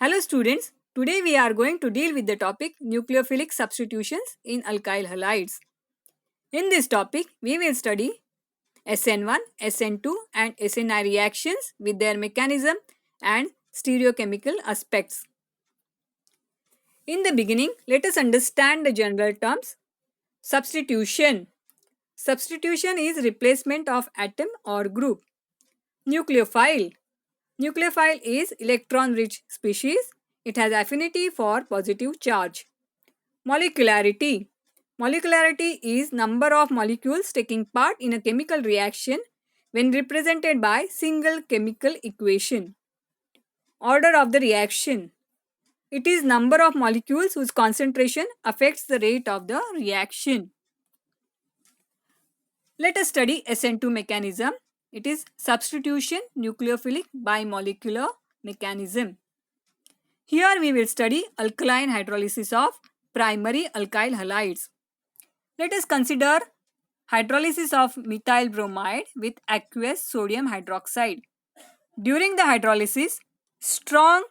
Hello students, today we are going to deal with the topic nucleophilic substitutions in alkyl halides. In this topic, we will study SN1, SN2 and SNI reactions with their mechanism and stereochemical aspects. In the beginning, let us understand the general terms. Substitution. Substitution is replacement of atom or group. Nucleophile. Nucleophile is electron-rich species. It has affinity for positive charge. Molecularity. Molecularity is number of molecules taking part in a chemical reaction when represented by single chemical equation. Order of the reaction. It is number of molecules whose concentration affects the rate of the reaction. Let us study SN2 mechanism. It is substitution nucleophilic bimolecular mechanism. Here we will study alkaline hydrolysis of primary alkyl halides. Let us consider hydrolysis of methyl bromide with aqueous sodium hydroxide. During the hydrolysis, strong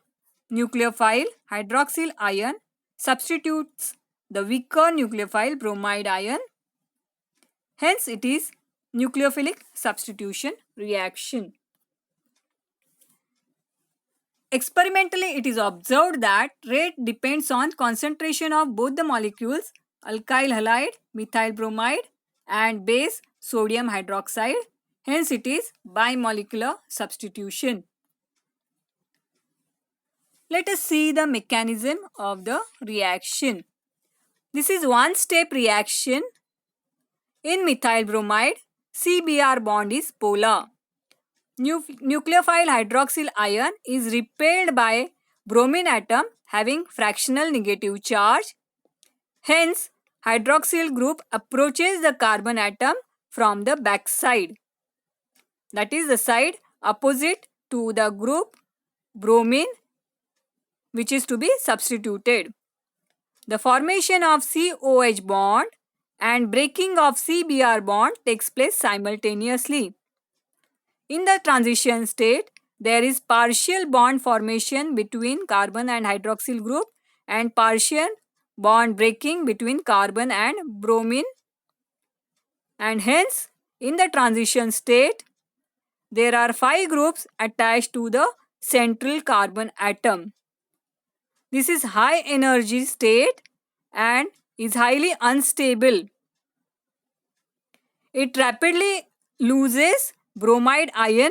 nucleophile hydroxyl ion substitutes the weaker nucleophile bromide ion. Hence, it is nucleophilic substitution reaction. Experimentally, it is observed that rate depends on concentration of both the molecules alkyl halide, methyl bromide and base sodium hydroxide. Hence, it is bimolecular substitution. Let us see the mechanism of the reaction. This is one-step reaction. In methyl bromide, CBr bond is polar. Nucleophile hydroxyl ion is repelled by bromine atom having fractional negative charge. Hence, hydroxyl group approaches the carbon atom from the back side. That is the side opposite to the group bromine which is to be substituted. The formation of COH bond and breaking of CBr bond takes place simultaneously. In the transition state, there is partial bond formation between carbon and hydroxyl group and partial bond breaking between carbon and bromine. And hence, in the transition state, there are 5 groups attached to the central carbon atom. This is high energy state and is highly unstable. It rapidly loses bromide ion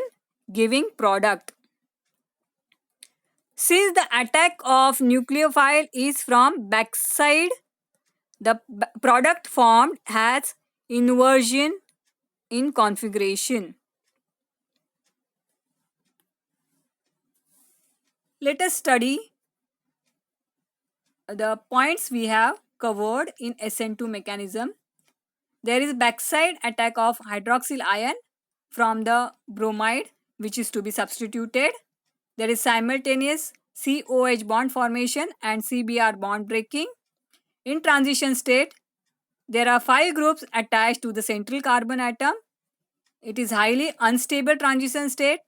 giving product. Since the attack of nucleophile is from backside, the product formed has inversion in configuration. Let us study the points we have covered in SN2 mechanism. There is backside attack of hydroxyl ion from the bromide which is to be substituted. There is simultaneous COH bond formation and CBr bond breaking. In transition state, there are 5 groups attached to the central carbon atom. It is highly unstable transition state.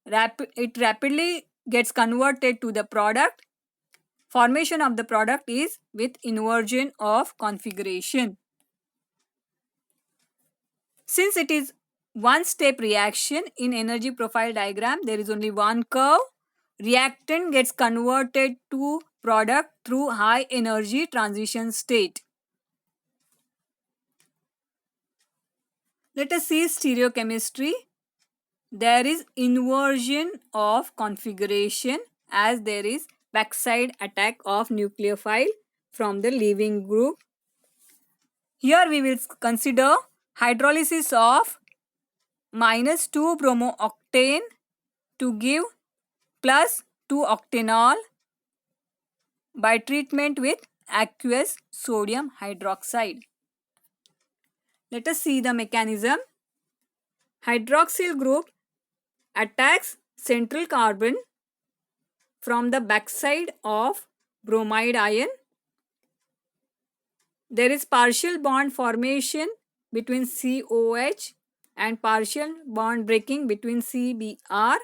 It rapidly gets converted to the product. Formation of the product is with inversion of configuration. Since it is one-step reaction, in energy profile diagram, there is only one curve. Reactant gets converted to product through high energy transition state. Let us see stereochemistry. There is inversion of configuration as there is backside attack of nucleophile from the leaving group. Here we will consider hydrolysis of -2 bromooctane to give +2 octanol by treatment with aqueous sodium hydroxide. Let us see the mechanism. Hydroxyl group attacks central carbon from the backside of bromide ion. There is partial bond formation between COH and partial bond breaking between CBr.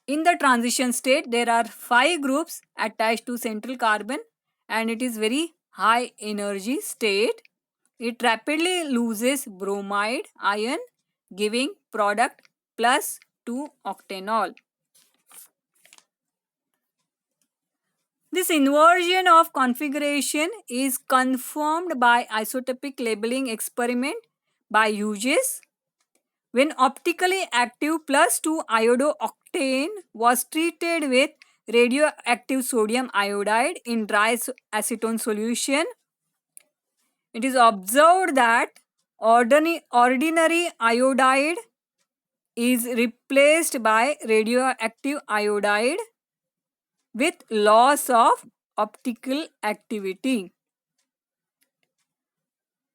In the transition state, there are 5 groups attached to central carbon and it is very high energy state. It rapidly loses bromide ion, giving product plus 2 octanol. This inversion of configuration is confirmed by isotopic labeling experiment by Hughes when optically active plus 2 iodooctane was treated with radioactive sodium iodide in dry acetone solution. It is observed that ordinary iodide is replaced by radioactive iodide with loss of optical activity.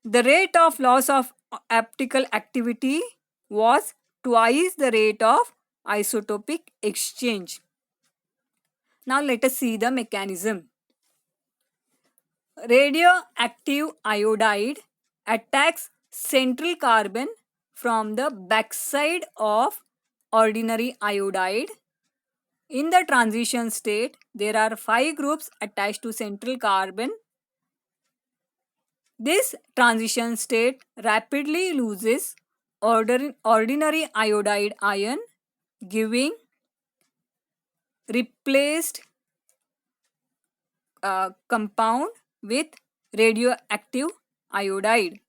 The rate of loss of optical activity was twice the rate of isotopic exchange. Now let us see the mechanism. Radioactive iodide attacks central carbon from the backside of ordinary iodide. In the transition state, there are 5 groups attached to central carbon. This transition state rapidly loses ordinary iodide ion, giving replaced compound with radioactive iodide.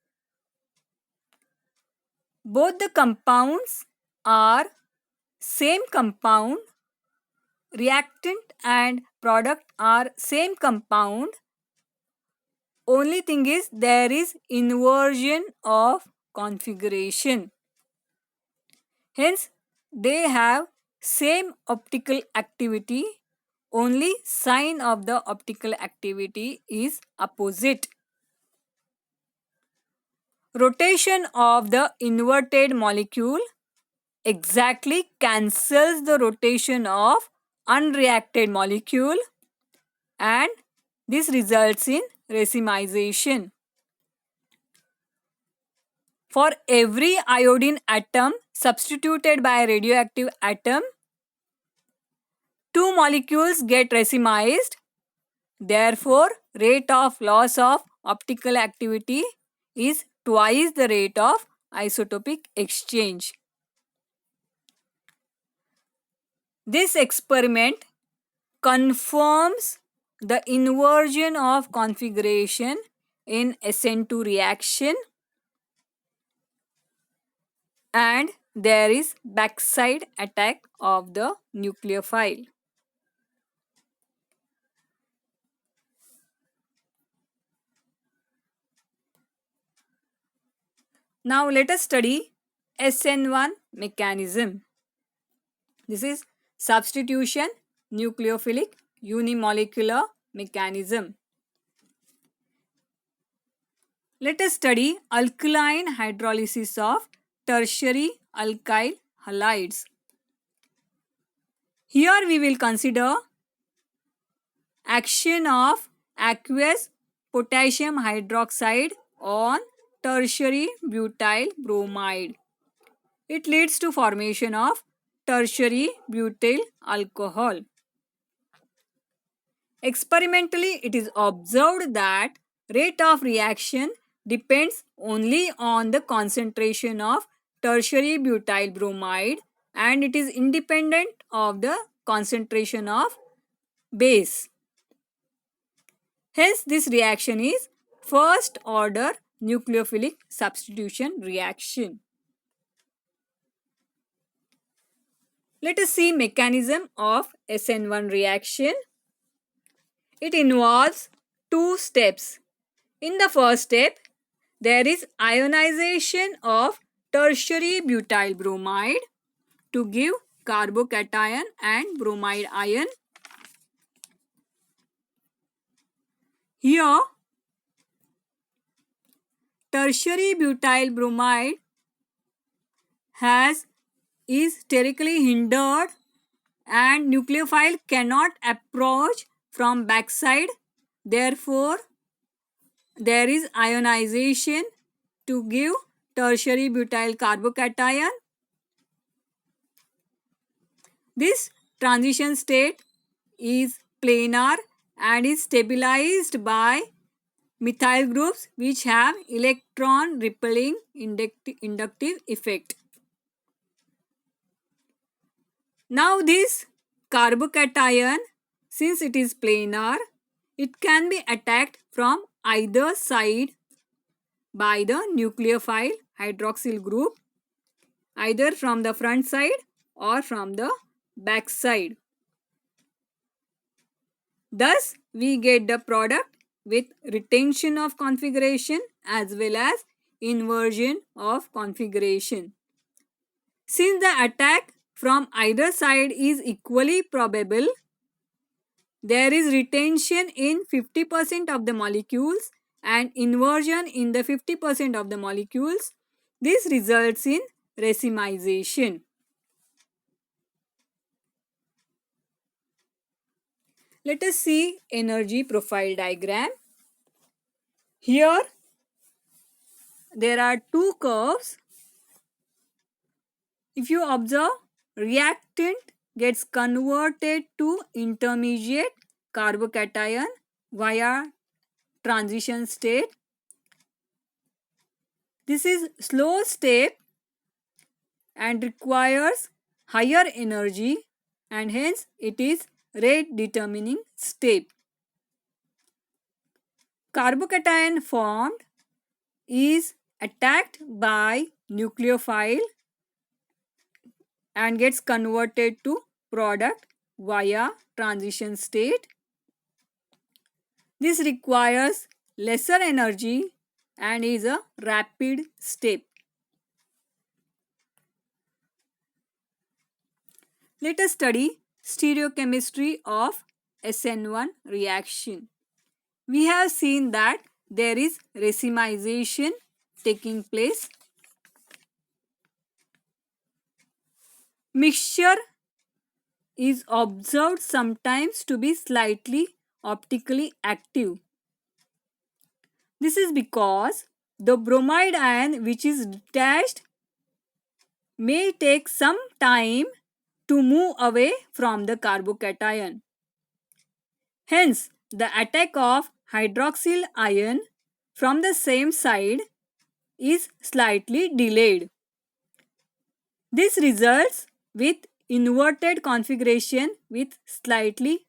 Both the compounds are same compound, reactant and product are same compound. Only thing is there is inversion of configuration. Hence, they have same optical activity, only sign of the optical activity is opposite. Rotation of the inverted molecule exactly cancels the rotation of unreacted molecule and this results in racemization. For every iodine atom substituted by a radioactive atom, 2 molecules get racemized. Therefore, rate of loss of optical activity is twice the rate of isotopic exchange. This experiment confirms the inversion of configuration in SN2 reaction and there is backside attack of the nucleophile. Now let us study SN1 mechanism. This is substitution nucleophilic unimolecular mechanism. Let us study alkaline hydrolysis of tertiary alkyl halides. Here we will consider action of aqueous potassium hydroxide on tertiary butyl bromide. It leads to formation of tertiary butyl alcohol. Experimentally, it is observed that rate of reaction depends only on the concentration of tertiary butyl bromide and it is independent of the concentration of base. Hence, this reaction is first order nucleophilic substitution reaction. Let us see mechanism of SN1 reaction. It involves 2 steps. In the first step, there is ionization of tertiary butyl bromide to give carbocation and bromide ion. Here, tertiary butyl bromide is sterically hindered and nucleophile cannot approach from backside. Therefore, there is ionization to give tertiary butyl carbocation. This transition state is planar and is stabilized by methyl groups which have electron repelling inductive effect. Now this carbocation, since it is planar, it can be attacked from either side by the nucleophile hydroxyl group, either from the front side or from the back side. Thus, we get the product with retention of configuration as well as inversion of configuration. Since the attack from either side is equally probable, there is retention in 50% of the molecules and inversion in the 50% of the molecules. This results in racemization. Let us see energy profile diagram. Here there are two curves. If you observe, reactant gets converted to intermediate carbocation via transition state. This is slow step and requires higher energy and hence it is rate determining step. Carbocation formed is attacked by nucleophile and gets converted to product via transition state. This requires lesser energy and is a rapid step. Let us study stereochemistry of SN1 reaction. We have seen that there is racemization taking place. Mixture is observed sometimes to be slightly optically active. This is because the bromide ion which is detached may take some time to move away from the carbocation. Hence, the attack of hydroxyl ion from the same side is slightly delayed. This results with inverted configuration with slightly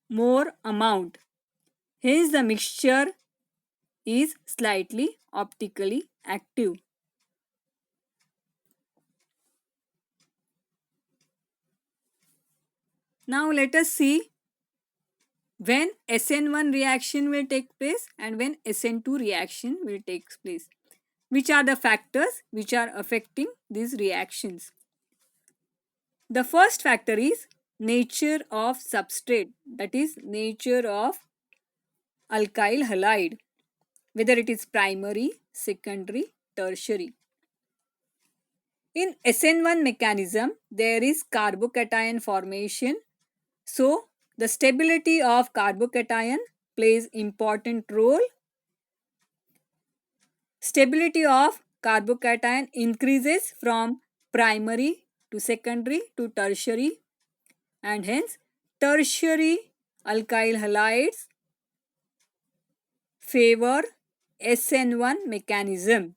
more amount. Hence, the mixture is slightly optically active. Now let us see when SN1 reaction will take place and when SN2 reaction will take place. Which are the factors which are affecting these reactions? The first factor is nature of substrate, that is nature of alkyl halide, whether it is primary, secondary, tertiary. In SN1 mechanism, there is carbocation formation. So, the stability of carbocation plays important role. Stability of carbocation increases from primary to secondary to tertiary and hence tertiary alkyl halides favor SN1 mechanism.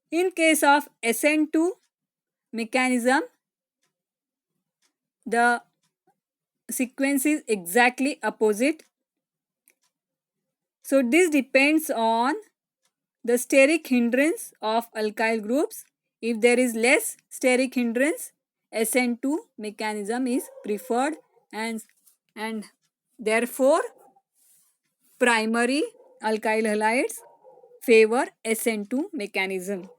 In case of SN2 mechanism, the sequence is exactly opposite. So this depends on the steric hindrance of alkyl groups. If there is less steric hindrance, SN2 mechanism is preferred and therefore primary alkyl halides favor SN2 mechanism.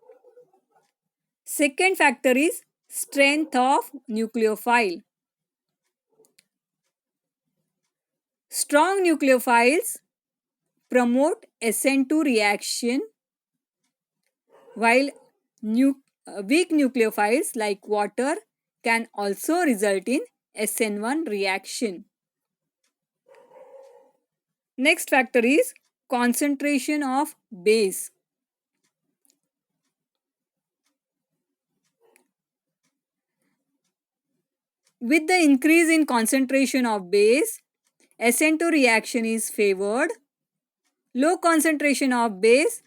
Second factor is strength of nucleophile. Strong nucleophiles promote SN2 reaction while weak nucleophiles like water can also result in SN1 reaction. Next factor is concentration of base. With the increase in concentration of base, SN2 reaction is favored. Low concentration of base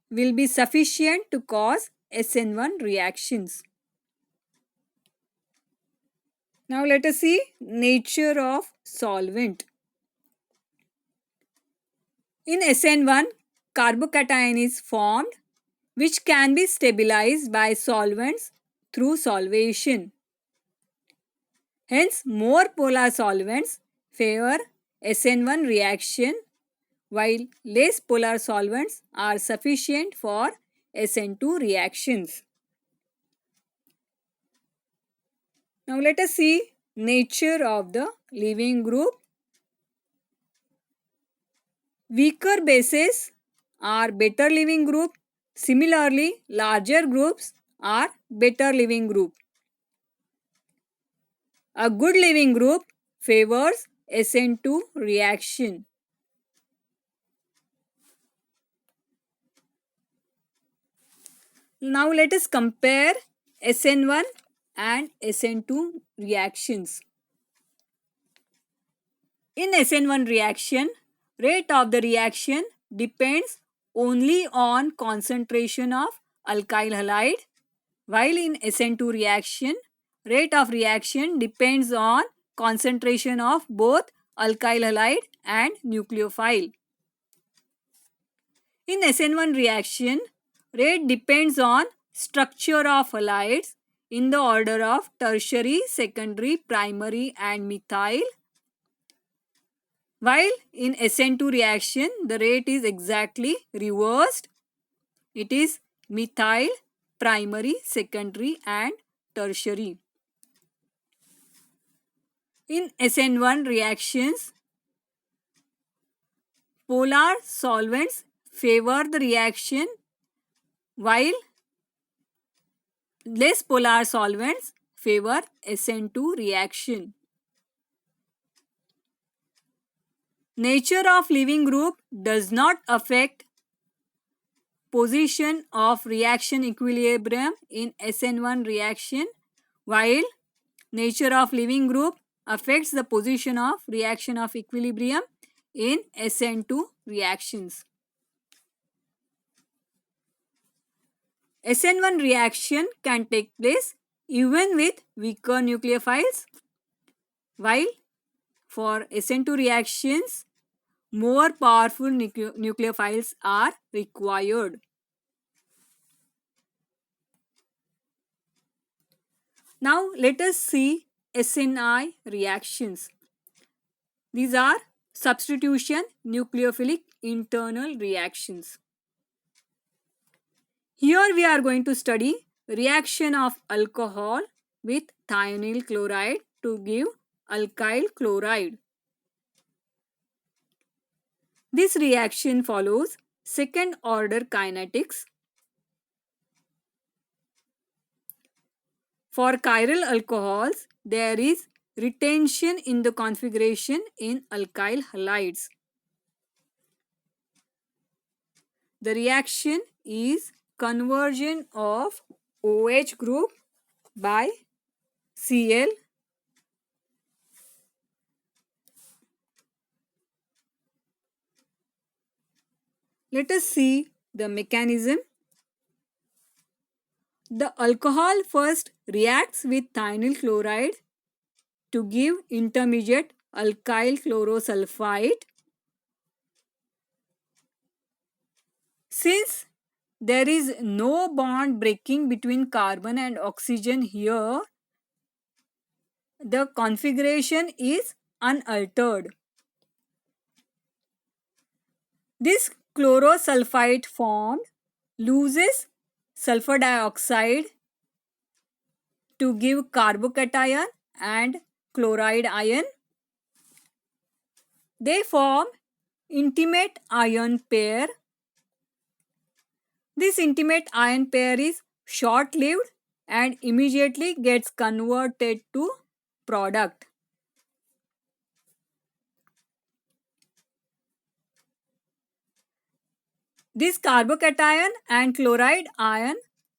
will be sufficient to cause SN1 reactions. Now let us see nature of solvent. In SN1, carbocation is formed which can be stabilized by solvents through solvation. Hence, more polar solvents favor SN1 reaction while less polar solvents are sufficient for SN2 reactions. Now let us see nature of the leaving group. Weaker bases are better leaving group. Similarly, larger groups are better leaving group. A good leaving group favors SN2 reaction. Now let us compare SN1 and SN2 reactions. In SN1 reaction, rate of the reaction depends only on concentration of alkyl halide, while in SN2 reaction, rate of reaction depends on concentration of both alkyl halide and nucleophile. In SN1 reaction, rate depends on structure of halides in the order of tertiary, secondary, primary and methyl. While in SN2 reaction, the rate is exactly reversed. It is methyl, primary, secondary and tertiary. In SN1 reactions, polar solvents favor the reaction while less polar solvents favor SN2 reaction. Nature of leaving group does not affect position of reaction equilibrium in SN1 reaction, while nature of leaving group affects the position of reaction of equilibrium in SN2 reactions. SN1 reaction can take place even with weaker nucleophiles, while for SN2 reactions, more powerful nucleophiles are required. Now let us see SNI reactions. These are substitution nucleophilic internal reactions. Here we are going to study reaction of alcohol with thionyl chloride to give alkyl chloride. This reaction follows second order kinetics. For chiral alcohols, there is retention in the configuration in alkyl halides. The reaction is conversion of OH group by Cl. Let us see the mechanism. The alcohol first reacts with thionyl chloride to give intermediate alkyl chlorosulfite. Since there is no bond breaking between carbon and oxygen here, the configuration is unaltered. This chlorosulfite formed loses sulfur dioxide to give carbocation and chloride ion. They form intimate ion pair. This intimate ion pair is short-lived and immediately gets converted to product. This carbocation and chloride ion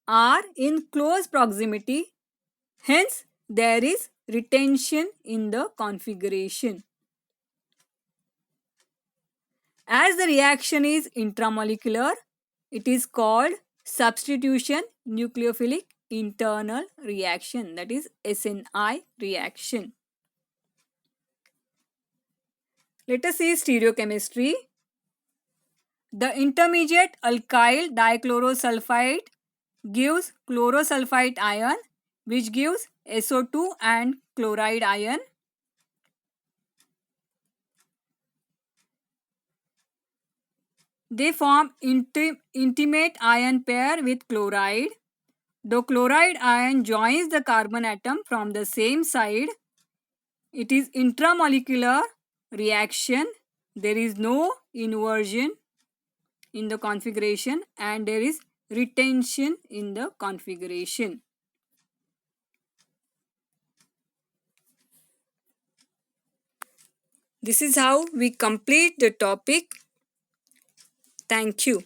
are in close proximity, hence there is retention in the configuration. As the reaction is intramolecular, it is called substitution nucleophilic internal reaction, that is SNI reaction. Let us see stereochemistry. The intermediate alkyl dichlorosulfide gives chlorosulfite ion, which gives SO2 and chloride ion. They form intimate ion pair with chloride. The chloride ion joins the carbon atom from the same side. It is intramolecular reaction. There is no inversion in the configuration and there is retention in the configuration. This is how we complete the topic. Thank you.